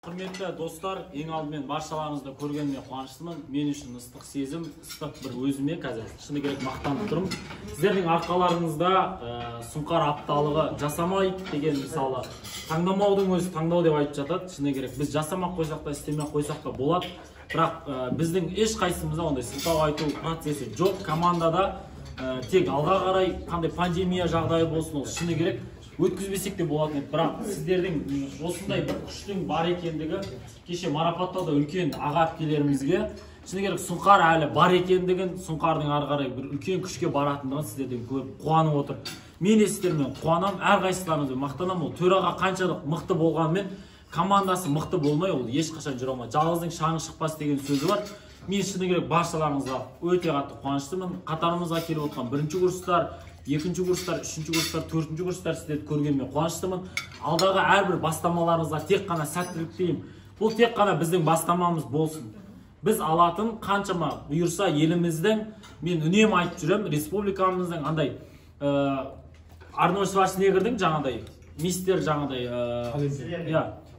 Құрметті достар, ең алдымен баршаларыңызды көргеніме қуаныштымын. Мен үшін ыстық сезім, ыстық бір өзіме қазір шыны керек мақтанып тұрмын. Сіздердің арқаларыңызда сұңқар апталығы жасамай деген мысалы таңдамаудың өзі таңдау деп айтып жатады. Шыны керек біз жасамақ қойсақ та, істемей қойсақ та болады. Бірақ біздің еш қайсымызда ондай сылтау айту процесі жоқ. Командада тек алға қарай қандай пандемия жағдайы болсын, ол шыны керек өткізбесек те болатын еді. Бірақ сіздердің осындай бір күштің бар екендігі кеше марапаттауда үлкен аға әпкелерімізге шыны керек сұңқар әлі бар екендігін, сұңқардың ары қарай бір үлкен күшке баратындығын сіздерден көріп қуанып отыр. Мен сіздермен қуанам, әрқайсыларыңызбен мақтанам. Ол төраға қаншалық мықты болғанмен командасы мықты болмай, ол ешқашан жүре алмайды. Жалғыздың шаңы шықпас деген сөзі бар. Мен шыны керек баршаларыңызға өте қатты қуаныштымын. Қатарымызға келіп отқан бірінші курстар, екінші курстар, үшінші курстар, төртінші курстар сіздерді көргеніме қуаныштымын. Алдағы әрбір бастамаларыңызға тек қана сәттілік тілеймін. Бұл тек қана біздің бастамамыз болсын. Біз алатын қаншама бұйырса еліміздің, мен үнемі айтып жүремін, республикамыздың андай Арнольд Шварценеггердің жаңадай мистер жаңадай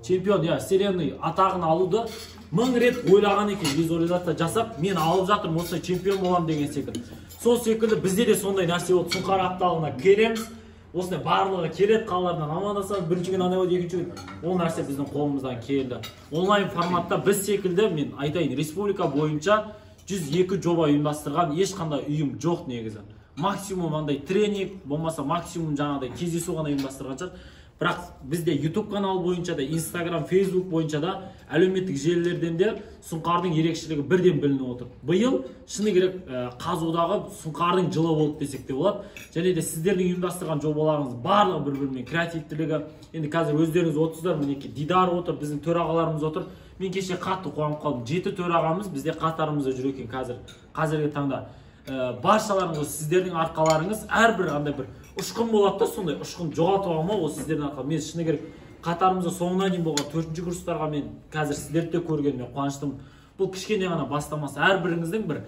чемпион, вселенной атағын алуды 1000 рет ойлаған екен, визуализация жасап, мен алып жатырмын, осылай чемпион болам деген секілді. Сол секілді бізде де сондай нәрсе болды. Сұңқар апталығына келеміз, осындай барлығы келеді, қалаларынан амандасамыз, бірінші күн ана болды, екінші күн. Ол нәрсе біздің қолымыздан келді. Онлайн форматта біз секілді, мен айтайын, республика бойынша 102 жоба ұйымдастырған ешқандай ұйым жоқ негізі. Максимум андай тренинг, болмаса максимум жаңағыдай кездесу ғана ұйымдастырған шығар. Бірақ бізде YouTube канал бойынша да, Instagram, Facebook бойынша да, әлеуметтік желілерден де сұңқардың ерекшелігі бірден білініп отыр. Биыл шыны керек қазудағы сұңқардың жылы болып десек те болады. Және де сіздердің ұйымдастырған жобаларыңыз барлығы бір-бірімен креативтілігі. Енді қазір өздеріңіз отырсыздар, мінекей Дидар отыр, біздің төрағаларымыз отыр. Мен кеше қатты қуанып қалдым. 7 төрағамыз бізде қатарымызда жүр екен қазіргі таңда. Баршаларыңыз, сіздердің арқаларыңыз әрбір андай бір ұшқын болады да, сондай ұшқын жоғалтып алмау, ол сіздердің арқалы. Мен шыны керек қатарымызда соңына дейін болған 4-ші курстарға мен қазір сіздерді көргеніме қуаныштымын. Бұл кішкене ғана бастамасы, әрбіріңіздің бір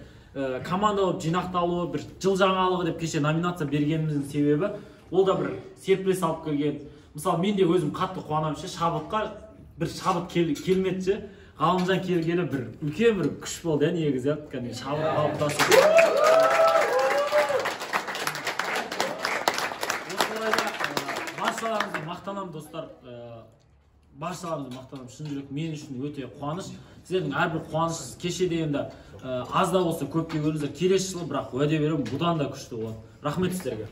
командалып жинақталуы, бір жыл жаңалығы деп кеше номинация бергеніміздің себебі, ол да бір серпіліс алып келген. Мысалы, мен де өзім қатты қуанамын, шабытқа бір шабыт келмеді. Ғалымжан келгелі бір үлкен бір күш болды, негізі шабыт қалыптасып. Баршаларыңызды мақтанам достар, баршаларыңызды мақтанам, шын жүрек мен үшін өте қуаныш. Сіздердің әрбір қуанышсыз кешеде енді аз да болса көпке көріңіздер, келесі жылы бірақ уәде беремін, бұдан да күшті болады. Рахмет сіздерге.